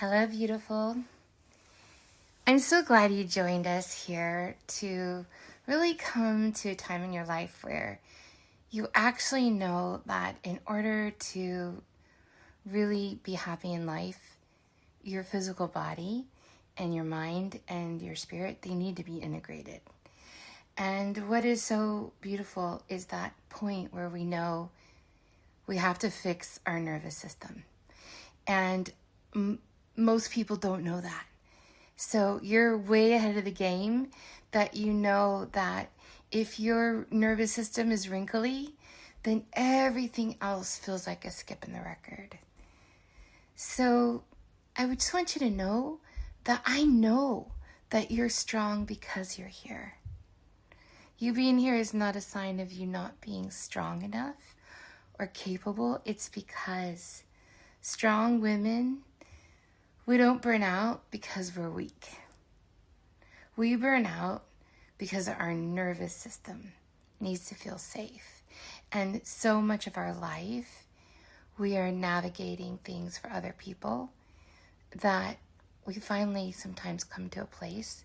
Hello, beautiful. I'm so glad you joined us here to really come to a time in your life where you actually know that in order to really be happy in life, your physical body and your mind and your spirit, they need to be integrated. And what is so beautiful is that point where we know we have to fix our nervous system. And most people don't know that. So you're way ahead of the game that you know that if your nervous system is wrinkly, then everything else feels like a skip in the record. So I would just want you to know that I know that you're strong because you're here. You being here is not a sign of you not being strong enough or capable. It's because strong women, we don't burn out because we're weak. We burn out because our nervous system needs to feel safe. And so much of our life, we are navigating things for other people that we finally sometimes come to a place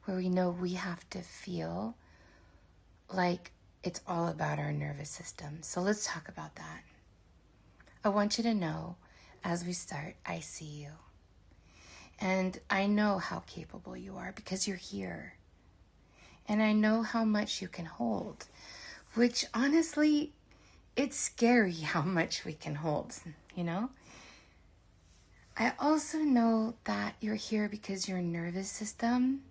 where we know we have to feel like it's all about our nervous system. So let's talk about that. I want you to know, as we start, I see you. And I know how capable you are because you're here. And I know how much you can hold, which honestly, it's scary how much we can hold, you know? I also know that you're here because your nervous system,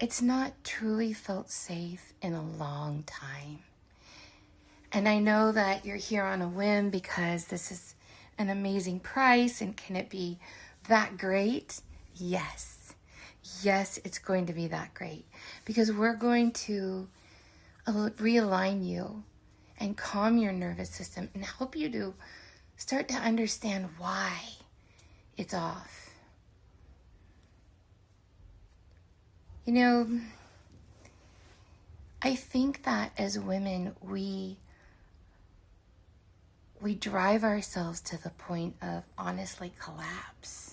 it's not truly felt safe in a long time. And I know that you're here on a whim because this is an amazing price, and can it be that great? Yes, it's going to be that great because we're going to realign you and calm your nervous system and help you to start to understand why it's off. You know, I think that as women, we drive ourselves to the point of honestly collapse.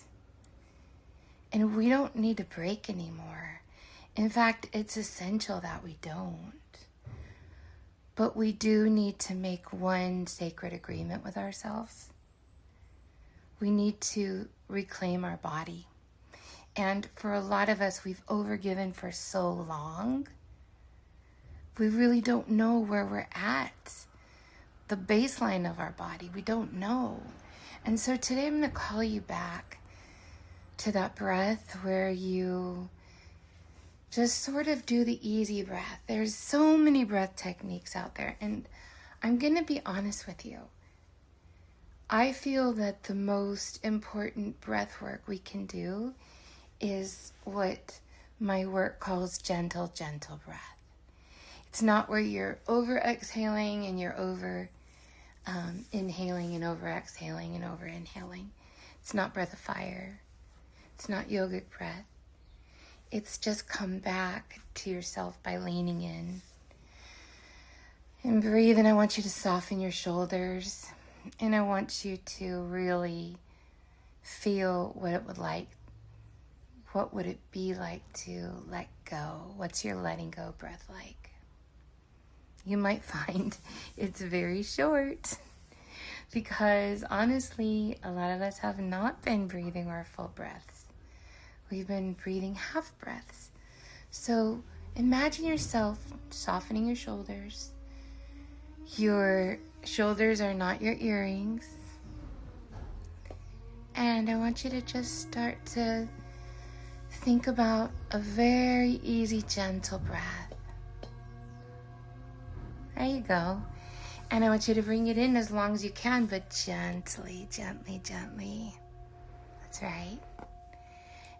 And we don't need to break anymore. In fact, it's essential that we don't. But we do need to make one sacred agreement with ourselves. We need to reclaim our body. And for a lot of us, we've overgiven for so long. We really don't know where we're at. The baseline of our body, we don't know. And so today I'm going to call you back to that breath where you just sort of do the easy breath. There's so many breath techniques out there, and I'm going to be honest with you. I feel that the most important breath work we can do is what my work calls gentle breath. It's not where you're over exhaling and you're over inhaling and over exhaling and over inhaling. It's not breath of fire. It's not yogic breath. It's just come back to yourself by leaning in and breathe. And I want you to soften your shoulders, and I want you to really feel what it would like. What would it be like to let go? What's your letting go breath like? You might find it's very short because honestly, a lot of us have not been breathing our full breaths. We've been breathing half breaths. So imagine yourself softening your shoulders. Your shoulders are not your earrings. And I want you to just start to think about a very easy, gentle breath. There you go. And I want you to bring it in as long as you can, but gently. That's right.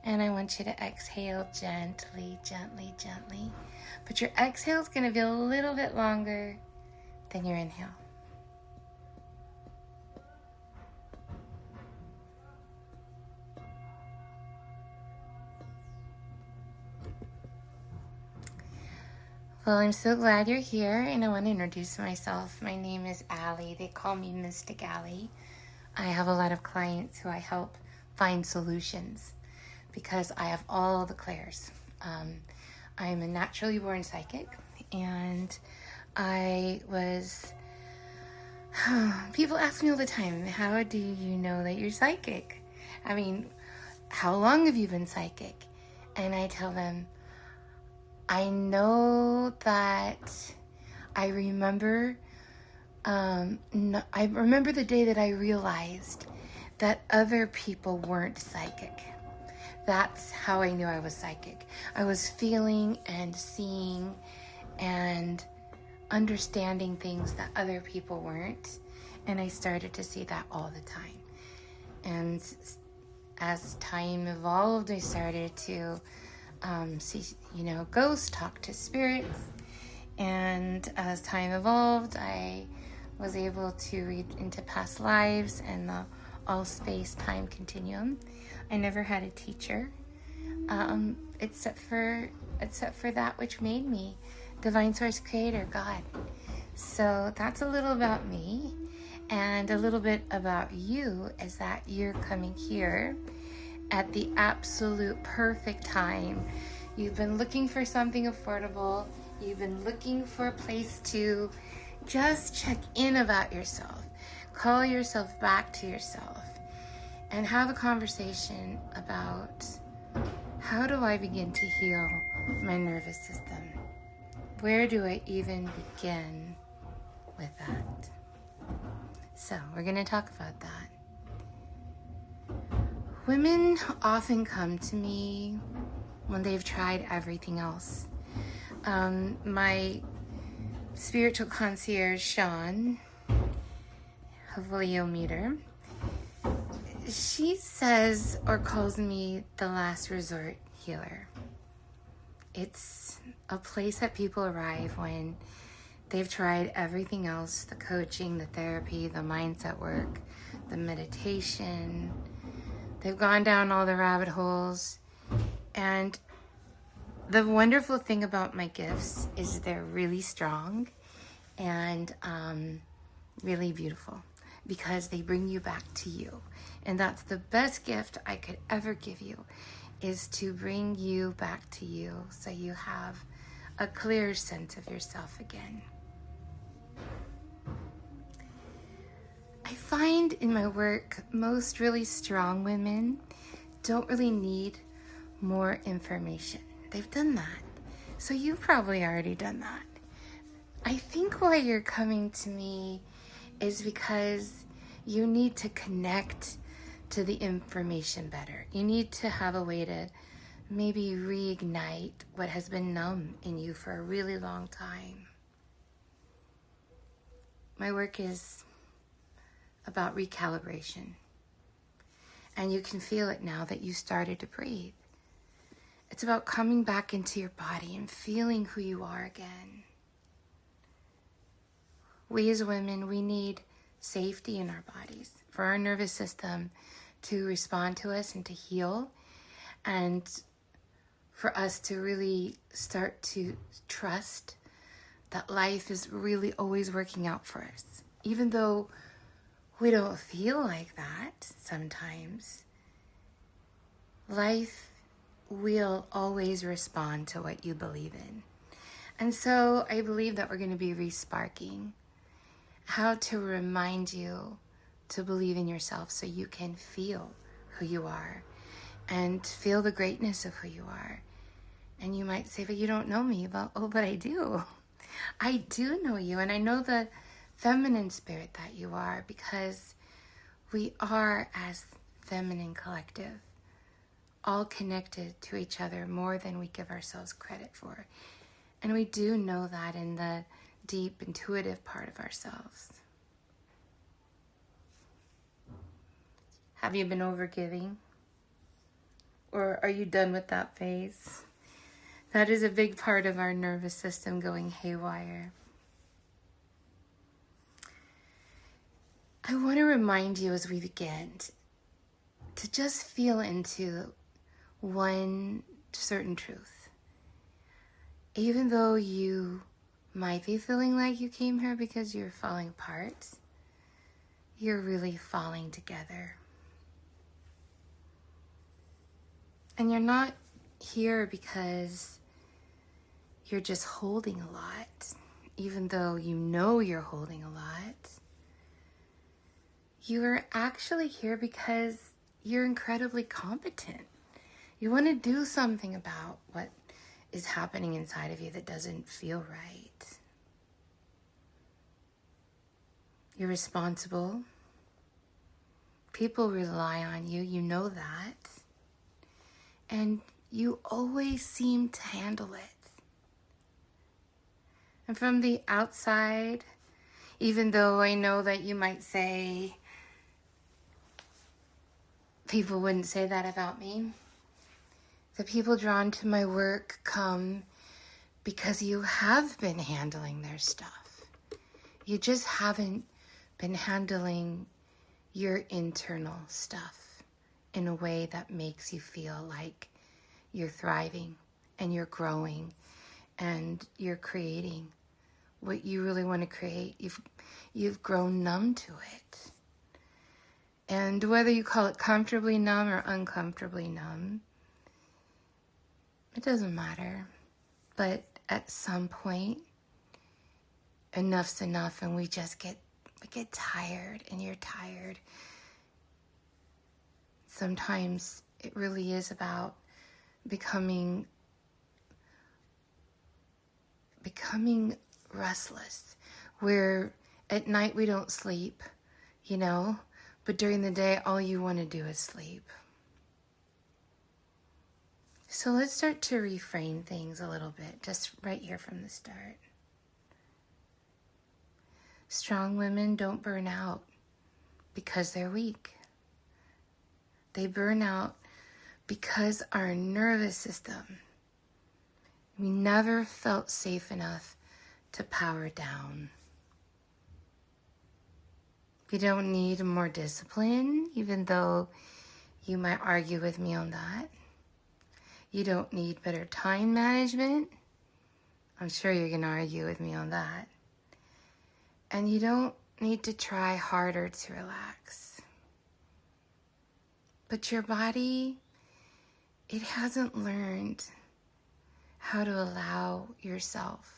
And I want you to exhale gently. But your exhale is going to be a little bit longer than your inhale. Well, I'm so glad you're here, and I want to introduce myself. My name is Allie. They call me Mystic Allie. I have a lot of clients who I help find solutions because I have all the clairs. I am a naturally born psychic, and people ask me all the time, how do you know that you're psychic? I mean, how long have you been psychic? And I tell them, I know that I remember the day that I realized that other people weren't psychic. That's how I knew I was psychic. I was feeling and seeing and understanding things that other people weren't, and I started to see that all the time. And as time evolved, I started to see, ghosts, talk to spirits, and as time evolved, I was able to read into past lives and the all space-time continuum. I never had a teacher, except for that which made me, Divine Source Creator, God. So that's a little about me, and a little bit about you is that you're coming here at the absolute perfect time. You've been looking for something affordable. You've been looking for a place to just check in about yourself, call yourself back to yourself, and have a conversation about, how do I begin to heal my nervous system? Where do I even begin with that? So we're going to talk about that. Women often come to me when they've tried everything else. My spiritual concierge, Sean, hopefully you'll meet her, she says or calls me the last resort healer. It's a place that people arrive when they've tried everything else, the coaching, the therapy, the mindset work, the meditation. They've gone down all the rabbit holes. And the wonderful thing about my gifts is they're really strong and really beautiful, because they bring you back to you. And that's the best gift I could ever give you, is to bring you back to you so you have a clear sense of yourself again. I find in my work, most really strong women don't really need more information. They've done that. So you've probably already done that. I think why you're coming to me is because you need to connect to the information better. You need to have a way to maybe reignite what has been numb in you for a really long time. My work is about recalibration. And you can feel it now that you started to breathe. It's about coming back into your body and feeling who you are again. We as women, we need safety in our bodies, for our nervous system to respond to us and to heal, and for us to really start to trust that life is really always working out for us. Even though we don't feel like that sometimes, life will always respond to what you believe in. And so I believe that we're going to be resparking how to remind you to believe in yourself so you can feel who you are and feel the greatness of who you are. And you might say, but you don't know me. But I do. I do know you, and I know the feminine spirit that you are, because we are, as feminine collective, all connected to each other more than we give ourselves credit for. And we do know that in the deep, intuitive part of ourselves. Have you been overgiving? Or are you done with that phase? That is a big part of our nervous system going haywire. I want to remind you as we begin to just feel into one certain truth. Even though you might be feeling like you came here because you're falling apart, you're really falling together. And you're not here because you're just holding a lot, even though you know you're holding a lot. You are actually here because you're incredibly competent. You want to do something about what is happening inside of you that doesn't feel right. You're responsible. People rely on you, you know that. And you always seem to handle it. And from the outside, even though I know that you might say, people wouldn't say that about me, the people drawn to my work come because you have been handling their stuff. You just haven't been handling your internal stuff in a way that makes you feel like you're thriving and you're growing and you're creating what you really want to create. You've grown numb to it. And whether you call it comfortably numb or uncomfortably numb, it doesn't matter. But at some point, enough's enough, and we get tired, and you're tired. Sometimes it really is about becoming restless, where at night we don't sleep, but during the day all you want to do is sleep. So let's start to reframe things a little bit, just right here from the start. Strong women don't burn out because they're weak. They burn out because our nervous system, we never felt safe enough to power down. We don't need more discipline, even though you might argue with me on that. You don't need better time management. I'm sure you're going to argue with me on that. And you don't need to try harder to relax. But your body, it hasn't learned how to allow yourself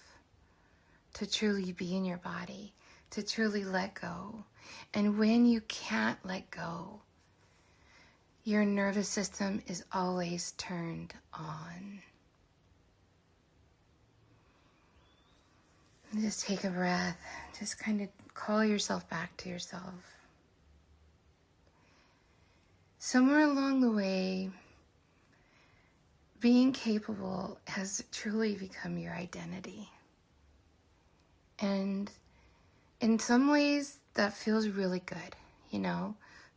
to truly be in your body, to truly let go. And when you can't let go, your nervous system is always turned on. And just take a breath. Just kind of call yourself back to yourself. Somewhere along the way, being capable has truly become your identity. And in some ways, that feels really good,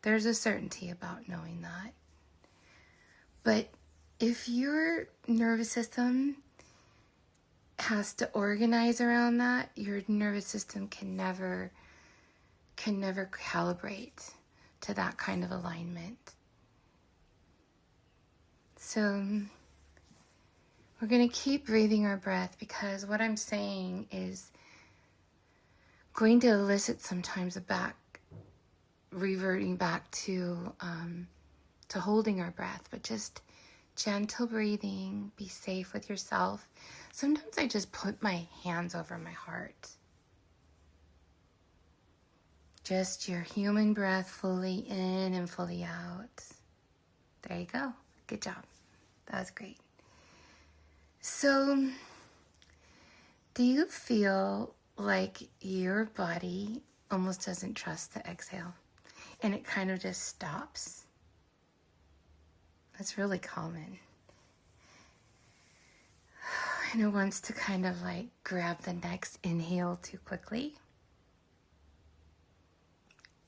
There's a certainty about knowing that. But if your nervous system has to organize around that, your nervous system can never calibrate to that kind of alignment. So we're going to keep breathing our breath, because what I'm saying is going to elicit sometimes reverting back to holding our breath, but just gentle breathing, be safe with yourself. Sometimes I just put my hands over my heart. Just your human breath fully in and fully out. There you go. Good job. That was great. So, do you feel like your body almost doesn't trust the exhale and it kind of just stops? That's really common. And it wants to kind of like grab the next inhale too quickly.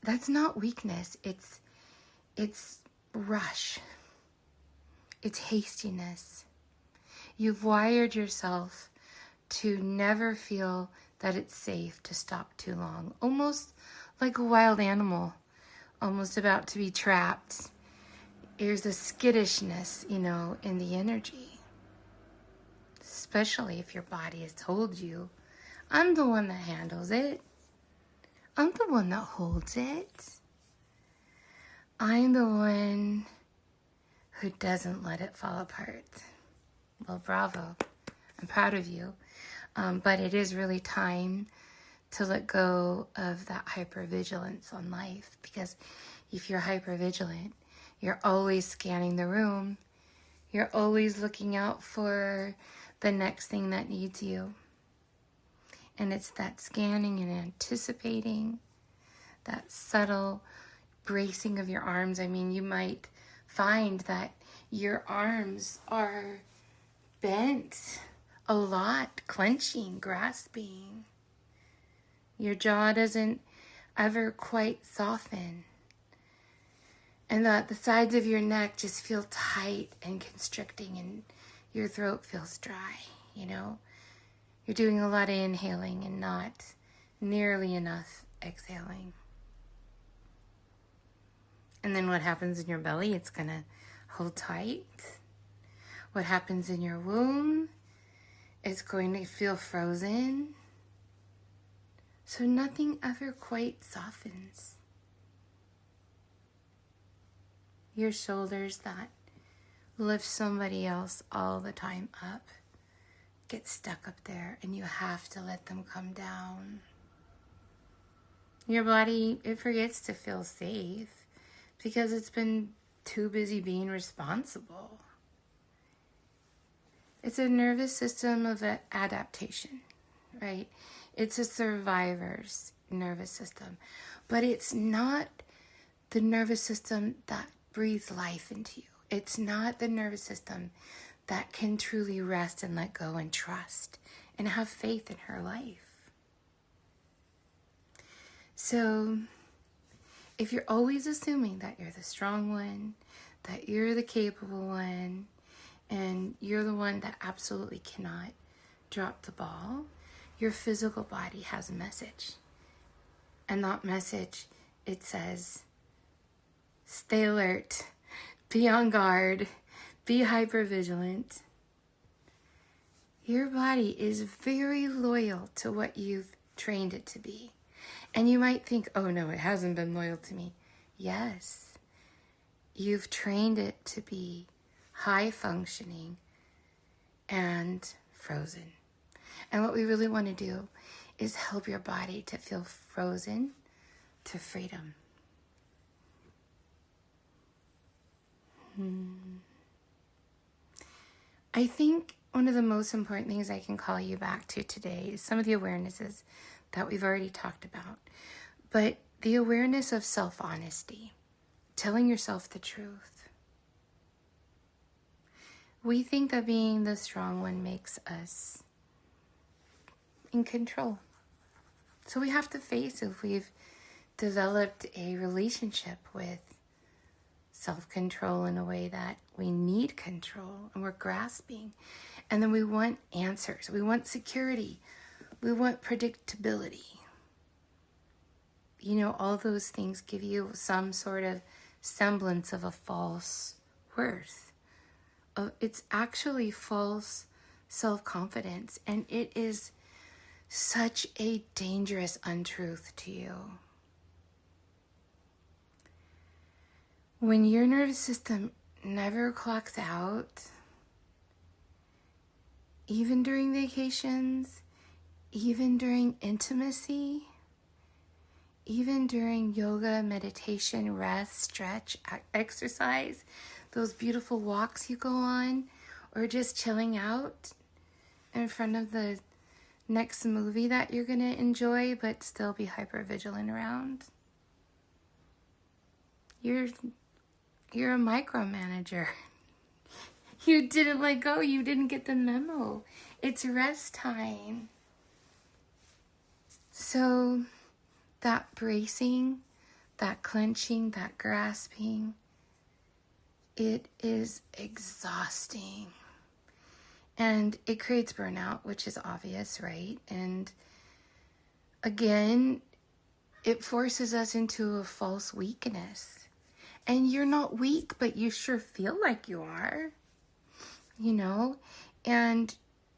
That's not weakness. It's rush. It's hastiness. You've wired yourself to never feel that it's safe to stop too long. Almost like a wild animal, almost about to be trapped. There's a skittishness, in the energy. Especially if your body has told you, I'm the one that handles it. I'm the one that holds it. I'm the one who doesn't let it fall apart. Well, bravo. I'm proud of you. But it is really time to let go of that hypervigilance on life, because if you're hypervigilant, you're always scanning the room. You're always looking out for the next thing that needs you. And it's that scanning and anticipating, that subtle bracing of your arms. I mean, you might find that your arms are bent a lot, clenching, grasping. Your jaw doesn't ever quite soften. And that the sides of your neck just feel tight and constricting, and your throat feels dry, you know? You're doing a lot of inhaling and not nearly enough exhaling. And then what happens in your belly? It's going to hold tight. What happens in your womb? It's going to feel frozen. So nothing ever quite softens. Your shoulders that lift somebody else all the time up get stuck up there, and you have to let them come down. Your body, it forgets to feel safe because it's been too busy being responsible. It's a nervous system of adaptation, right? It's a survivor's nervous system, but it's not the nervous system that breathes life into you. It's not the nervous system that can truly rest and let go and trust and have faith in her life. So if you're always assuming that you're the strong one, that you're the capable one, and you're the one that absolutely cannot drop the ball, your physical body has a message. And that message, it says, stay alert, be on guard, be hypervigilant. Your body is very loyal to what you've trained it to be. And you might think, oh no, it hasn't been loyal to me. Yes, you've trained it to be high functioning and frozen. And what we really want to do is help your body to feel frozen to freedom. I think one of the most important things I can call you back to today is some of the awarenesses that we've already talked about. But the awareness of self-honesty, telling yourself the truth. We think that being the strong one makes us in control. So we have to face if we've developed a relationship with self-control in a way that we need control and we're grasping. And then we want answers. We want security. We want predictability. You know, all those things give you some sort of semblance of a false worth. It's actually false self-confidence, and it is such a dangerous untruth to you. When your nervous system never clocks out, even during vacations, even during intimacy, even during yoga, meditation, rest, stretch, exercise, those beautiful walks you go on, or just chilling out in front of the next movie that you're going to enjoy but still be hypervigilant around. You're a micromanager. You didn't let go. You didn't get the memo. It's rest time. So that bracing, that clenching, that grasping, it is exhausting. And it creates burnout, which is obvious, right? And again, it forces us into a false weakness. And you're not weak, but you sure feel like you are, you know? And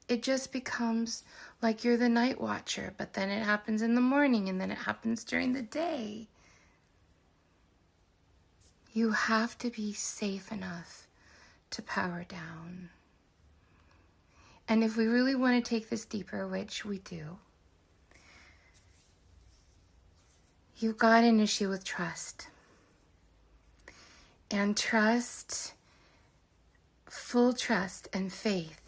it just becomes like you're the night watcher, but then it happens in the morning and then it happens during the day. You have to be safe enough to power down. And if we really want to take this deeper, which we do, you've got an issue with trust. And trust, full trust and faith,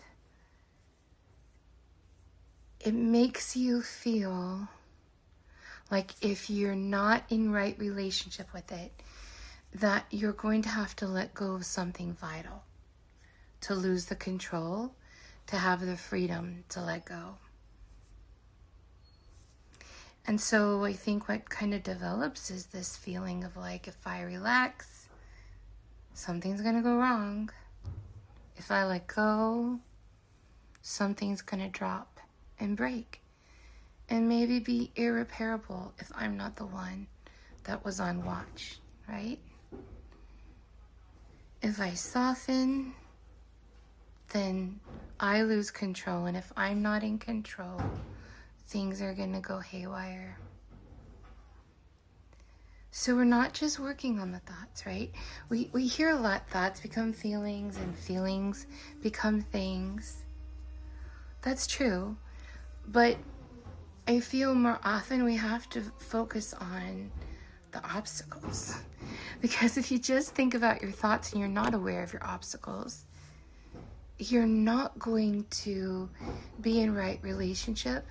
it makes you feel like if you're not in right relationship with it, that you're going to have to let go of something vital, to lose the control, to have the freedom to let go. And so I think what kind of develops is this feeling of like, if I relax, something's going to go wrong. If I let go, something's going to drop and break. And maybe be irreparable if I'm not the one that was on watch, right? If I soften, then I lose control. And if I'm not in control, things are going to go haywire. So we're not just working on the thoughts, right? We hear a lot, thoughts become feelings and feelings become things. That's true. But I feel more often we have to focus on the obstacles. Because if you just think about your thoughts and you're not aware of your obstacles, you're not going to be in right relationship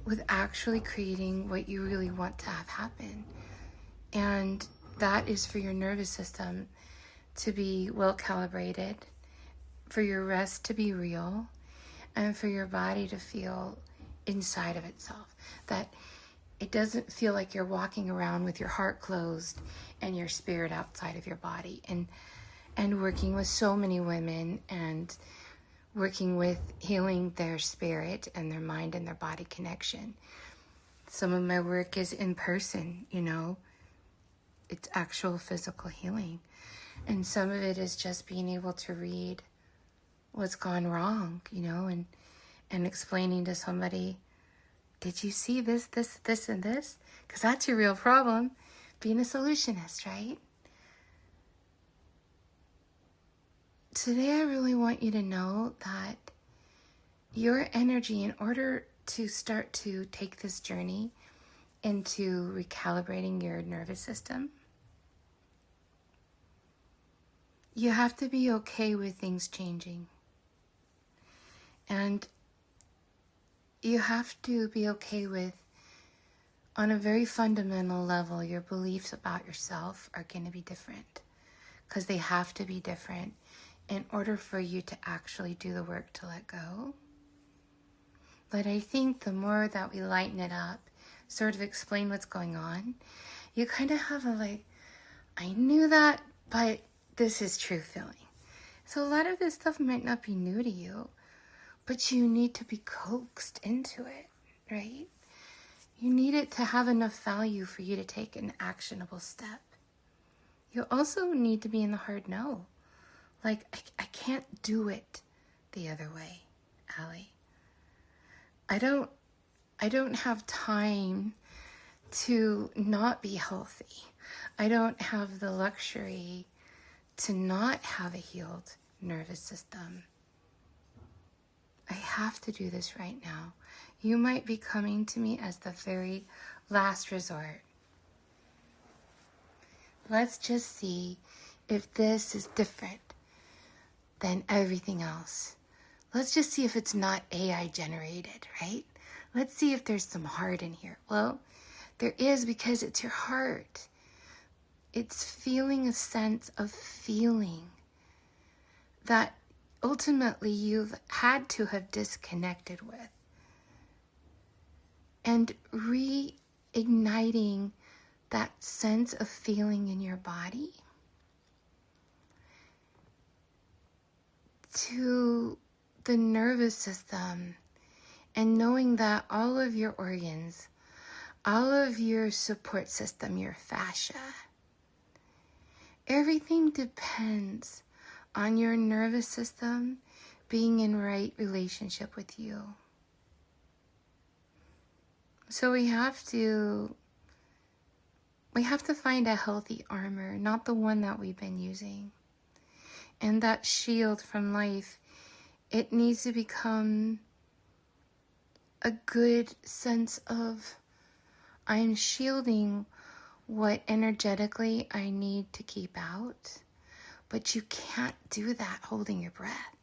with actually creating what you really want to have happen. And that is for your nervous system to be well calibrated, for your rest to be real, and for your body to feel inside of itself. That it doesn't feel like you're walking around with your heart closed and your spirit outside of your body. And working with so many women and working with healing their spirit and their mind and their body connection. Some of my work is in person, it's actual physical healing. And some of it is just being able to read what's gone wrong, and explaining to somebody, did you see this, and this? Because that's your real problem, being a solutionist, right? Today, I really want you to know that your energy, in order to start to take this journey into recalibrating your nervous system, you have to be okay with things changing. And you have to be okay with, on a very fundamental level, your beliefs about yourself are going to be different. Because they have to be different in order for you to actually do the work to let go. But I think the more that we lighten it up, sort of explain what's going on, you kind of have I knew that, but this is true feeling. So a lot of this stuff might not be new to you, but you need to be coaxed into it, right? You need it to have enough value for you to take an actionable step. You also need to be in the hard no. I can't do it the other way, Allie. I don't have time to not be healthy. I don't have the luxury to not have a healed nervous system. I have to do this right now. You might be coming to me as the very last resort. Let's just see if this is different than everything else. Let's just see if it's not AI generated, right? Let's see if there's some heart in here. Well, there is, because it's your heart. It's feeling a sense of feeling that ultimately you've had to have disconnected with. And reigniting that sense of feeling in your body to the nervous system, and knowing that all of your organs, all of your support system, your fascia, everything depends on your nervous system being in right relationship with you. So we have to find a healthy armor, not the one that we've been using. And that shield from life, it needs to become a good sense of, I am shielding what energetically I need to keep out. But you can't do that holding your breath.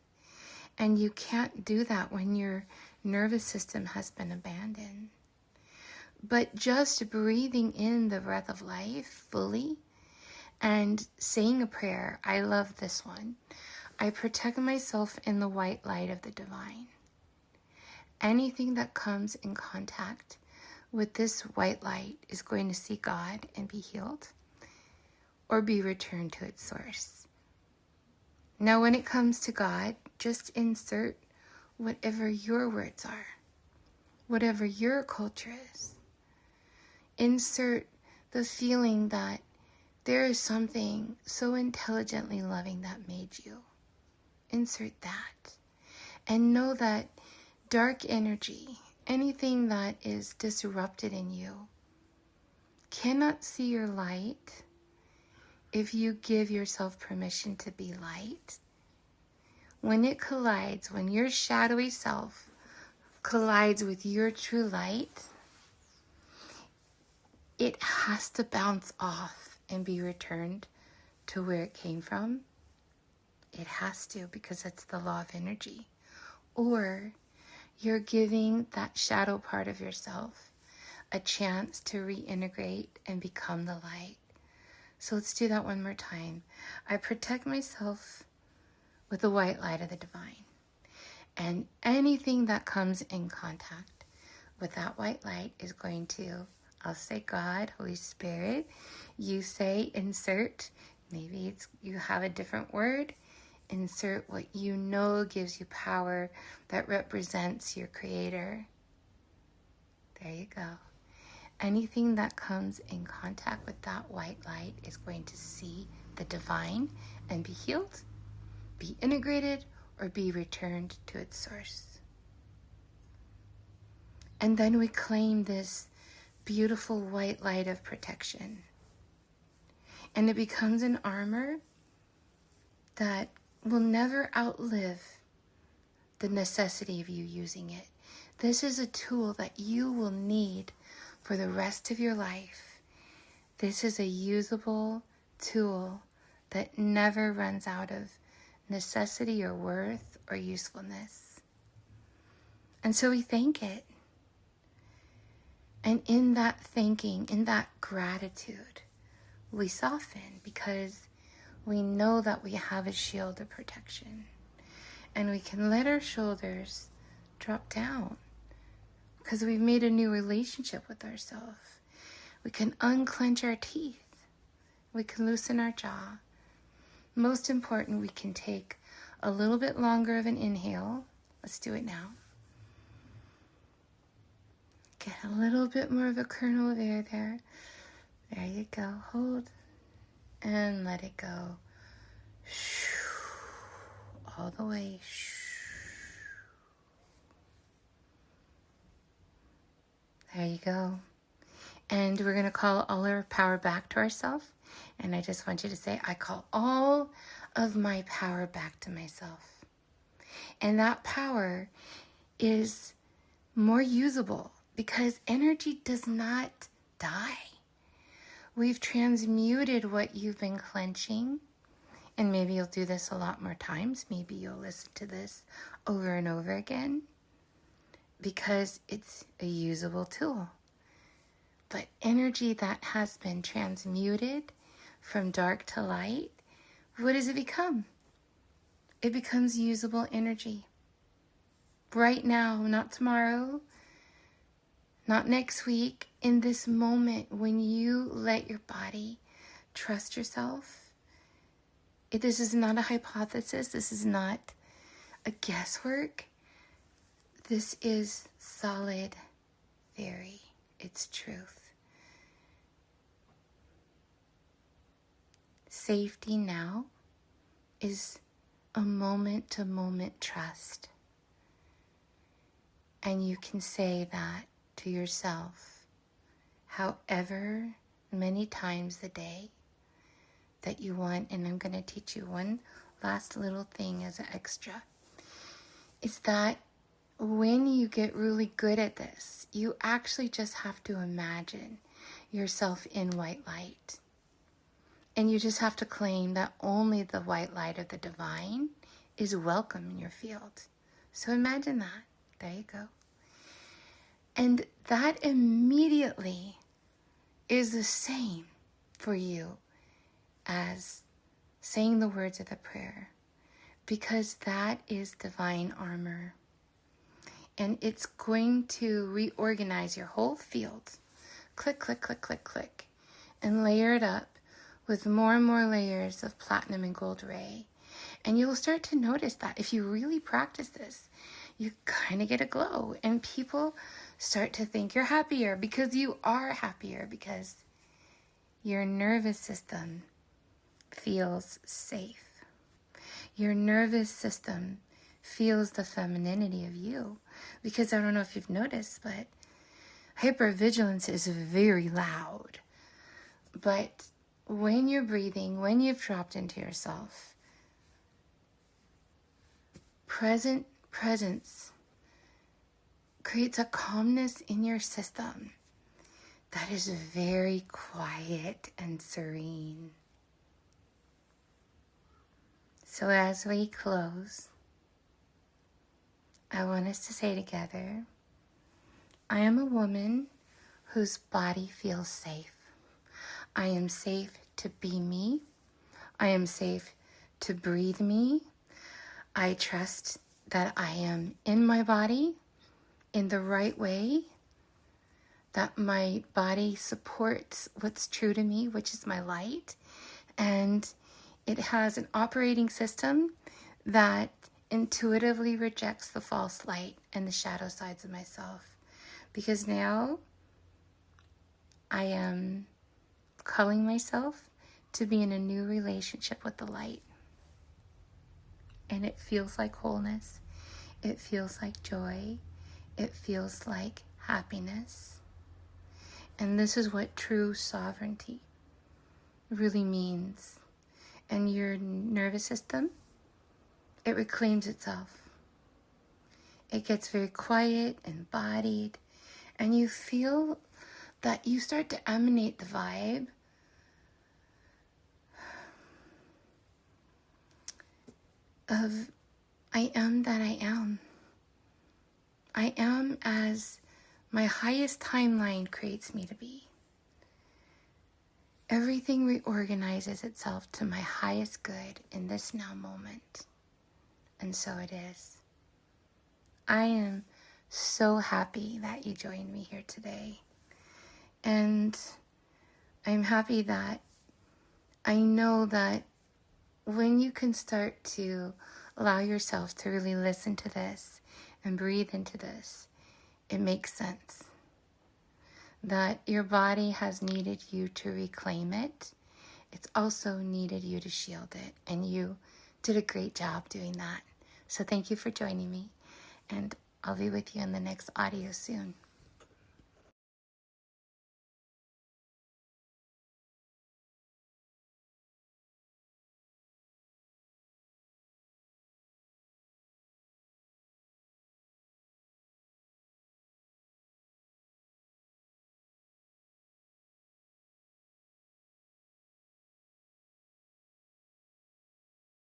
And you can't do that when your nervous system has been abandoned. But just breathing in the breath of life fully and saying a prayer. I love this one. I protect myself in the white light of the divine. Anything that comes in contact with this white light is going to see God and be healed or be returned to its source. Now, when it comes to God, just insert whatever your words are, whatever your culture is. Insert the feeling that there is something so intelligently loving that made you. Insert that. And know that dark energy, anything that is disrupted in you, cannot see your light if you give yourself permission to be light. When it collides, when your shadowy self collides with your true light, it has to bounce off and be returned to where it came from. It has to, because it's the law of energy. Or you're giving that shadow part of yourself a chance to reintegrate and become the light. So let's do that one more time. I protect myself with the white light of the divine. And anything that comes in contact with that white light is going to, I'll say God, Holy Spirit. You say insert. Maybe it's you have a different word. Insert what you know gives you power that represents your creator. There you go. Anything that comes in contact with that white light is going to see the divine and be healed, be integrated, or be returned to its source. And then we claim this beautiful white light of protection. And it becomes an armor that will never outlive the necessity of you using it. This is a tool that you will need for the rest of your life. This is a usable tool that never runs out of necessity or worth or usefulness. And so we thank it. And in that thanking, in that gratitude, we soften because we know that we have a shield of protection. And we can let our shoulders drop down because we've made a new relationship with ourselves. We can unclench our teeth. We can loosen our jaw. Most important, we can take a little bit longer of an inhale. Let's do it now. Get a little bit more of a kernel of air there. There you go. Hold and let it go. All the way. There you go. And we're going to call all our power back to ourselves. And I just want you to say, I call all of my power back to myself. And that power is more usable because energy does not die. We've transmuted what you've been clenching. And maybe you'll do this a lot more times. Maybe you'll listen to this over and over again because it's a usable tool. But energy that has been transmuted from dark to light, what does it become? It becomes usable energy. Right now, not tomorrow, not next week, in this moment when you let your body trust yourself. This is not a hypothesis. This is not a guesswork. This is solid theory. It's truth. Safety now is a moment-to-moment trust. And you can say that to yourself however many times a day that you want. And I'm going to teach you one last little thing as an extra is that when you get really good at this, you actually just have to imagine yourself in white light. And you just have to claim that only the white light of the divine is welcome in your field. So imagine that. There you go. And that immediately is the same for you as saying the words of the prayer, because that is divine armor. And it's going to reorganize your whole field. Click, click, click, click, click. And layer it up with more and more layers of platinum and gold ray. And you'll start to notice that if you really practice this, you kind of get a glow. And people start to think you're happier, because you are happier, because your nervous system feels safe. Your nervous system feels the femininity of you. Because I don't know if you've noticed, but hypervigilance is very loud. But when you're breathing, when you've dropped into yourself, presence creates a calmness in your system that is very quiet and serene. So as we close, I want us to say together, I am a woman whose body feels safe. I am safe to be me. I am safe to breathe me. I trust that I am in my body in the right way, that my body supports what's true to me, which is my light, and it has an operating system that intuitively rejects the false light and the shadow sides of myself. Because now I am calling myself to be in a new relationship with the light. And it feels like wholeness. It feels like joy. It feels like happiness. And this is what true sovereignty really means. And your nervous system, it reclaims itself. It gets very quiet and embodied. And you feel that you start to emanate the vibe of I am that I am. I am as my highest timeline creates me to be. Everything reorganizes itself to my highest good in this now moment. And so it is. I am so happy that you joined me here today. And I'm happy that I know that when you can start to allow yourself to really listen to this and breathe into this, it makes sense that your body has needed you to reclaim it. It's also needed you to shield it, and you did a great job doing that. So thank you for joining me, and I'll be with you in the next audio soon.